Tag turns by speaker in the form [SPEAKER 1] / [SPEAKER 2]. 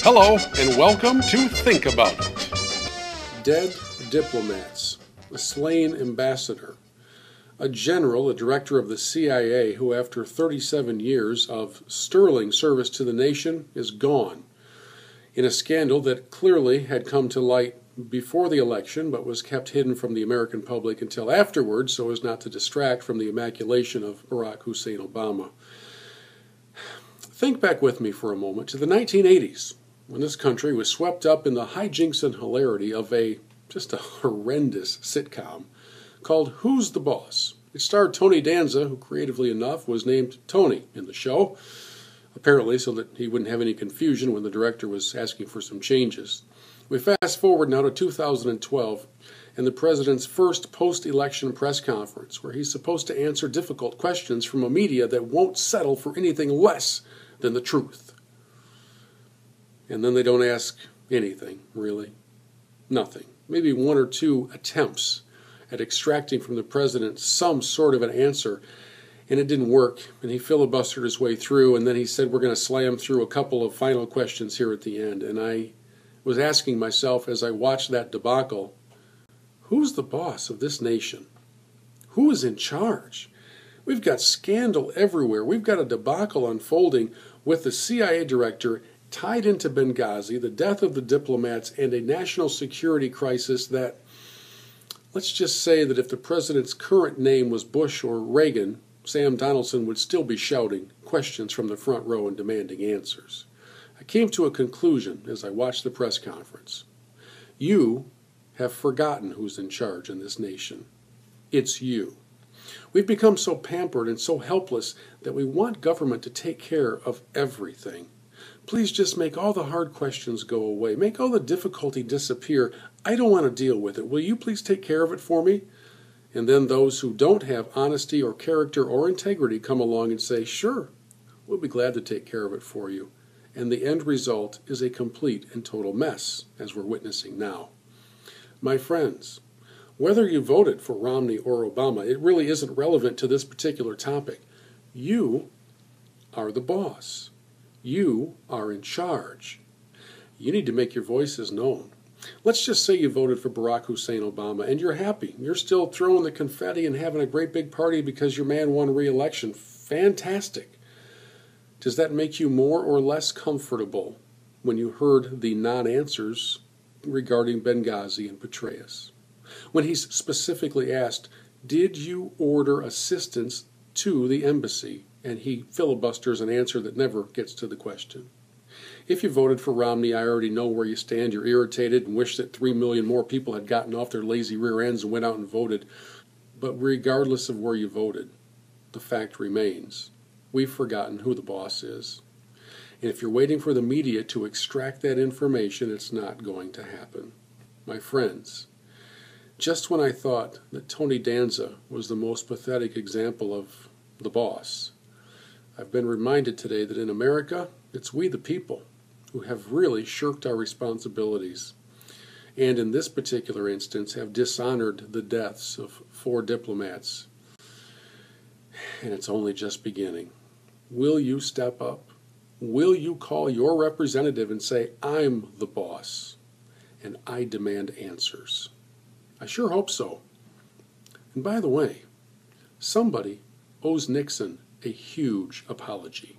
[SPEAKER 1] Hello, and welcome to Think About It.
[SPEAKER 2] Dead diplomats, a slain ambassador, a general, a director of the CIA who after 37 years of sterling service to the nation is gone in a scandal that clearly had come to light before the election but was kept hidden from the American public until afterwards so as not to distract from the immaculation of Barack Hussein Obama. Think back with me for a moment to the 1980s, when this country was swept up in the hijinks and hilarity of just a horrendous sitcom called Who's the Boss? It starred Tony Danza, who creatively enough was named Tony in the show, apparently so that he wouldn't have any confusion when the director was asking for some changes. We fast forward now to 2012 and the president's first post-election press conference, where he's supposed to answer difficult questions from a media that won't settle for anything less than the truth. And then they don't ask anything, really. Nothing. Maybe one or two attempts at extracting from the president some sort of an answer, and it didn't work, and he filibustered his way through, and then he said we're going to slam through a couple of final questions here at the end. And I was asking myself as I watched that debacle, who's the boss of this nation? Who is in charge? We've got scandal everywhere. We've got a debacle unfolding with the CIA director tied into Benghazi, the death of the diplomats, and a national security crisis that, let's just say that if the president's current name was Bush or Reagan, Sam Donaldson would still be shouting questions from the front row and demanding answers. I came to a conclusion as I watched the press conference. You have forgotten who's in charge in this nation. It's you. We've become so pampered and so helpless that we want government to take care of everything. Please just make all the hard questions go away. Make all the difficulty disappear. I don't want to deal with it. Will you please take care of it for me? And then those who don't have honesty or character or integrity come along and say, sure, we'll be glad to take care of it for you. And the end result is a complete and total mess, as we're witnessing now. My friends, whether you voted for Romney or Obama, it really isn't relevant to this particular topic. You are the boss. You are in charge. You need to make your voices known. Let's just say you voted for Barack Hussein Obama and you're happy. You're still throwing the confetti and having a great big party because your man won re-election. Fantastic. Does that make you more or less comfortable when you heard the non-answers regarding Benghazi and Petraeus? When he's specifically asked, did you order assistance to the embassy? And he filibusters an answer that never gets to the question. If you voted for Romney, I already know where you stand. You're irritated and wish that 3 million more people had gotten off their lazy rear ends and went out and voted. But regardless of where you voted, the fact remains. We've forgotten who the boss is. And if you're waiting for the media to extract that information, it's not going to happen. My friends, just when I thought that Tony Danza was the most pathetic example of the boss, I've been reminded today that in America, it's we the people who have really shirked our responsibilities and in this particular instance have dishonored the deaths of 4 diplomats. And it's only just beginning. Will you step up? Will you call your representative and say, I'm the boss and I demand answers? I sure hope so. And by the way, somebody owes Nixon a huge apology.